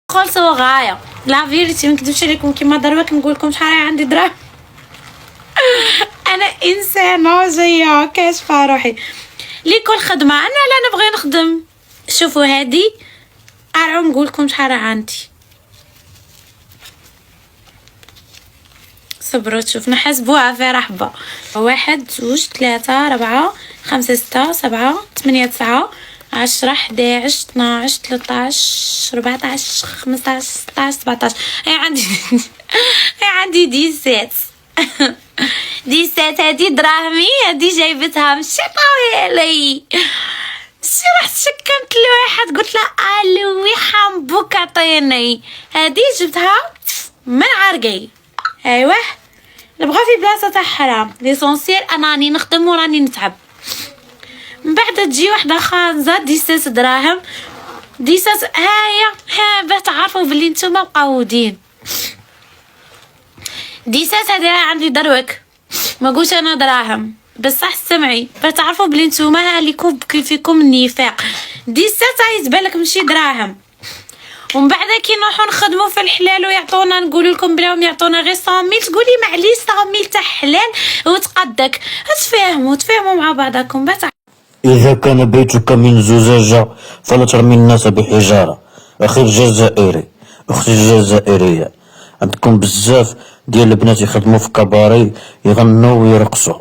خالصة غاية لا فيريتي ما نكذبش عليكم كيما دروك نقول لكم شحال عندي دراهم. انا انسانه جايه كاشفه روحي لكل خدمه انا لا نبغي نخدم. شوفوا هادي ارعو نقول لكم شحال عندي. صبروا تشوف نحسبوها في رحبه. 1 2 3 4 5 6 7 8 9 10 11 12 13 14 15 16 17 عندي 17. 17 هادي دراهمي هادي جايبتها مشي طويلي. مشي رحت شكمت لواحد قلت له الوي حنبوك عطيني هادي جبتها من عرقي. ايوه نبغى في بلاصه تاع حرام ليسونسيال اناني نخدم وراني نتعب. من بعد تجي وحده خانزه 16 دراهم 16 ها باش تعرفوا بلي نتوما مقودين. 16 هادي عندي دروك ما قولش انا دراهم بصح سمعي باش تعرفوا بلي نتوما عليكم فيكم النفاق. 16 يتبان لك ماشي دراهم. ومن بعد كي نروحو نخدمو في الحلال ويعطونا نقول لكم بلاهم يعطونا غير 100 تقولي معليش 100 تاع حلال وتقدك. تفاهموا مع بعضكم باش. إذا كان بيتك من زجاجة فلا ترمي الناس بحجارة. أخي الجزائري أختي الجزائرية عندكم بزاف ديال البنات يخدموا في كباري يغنوا ويرقصوا.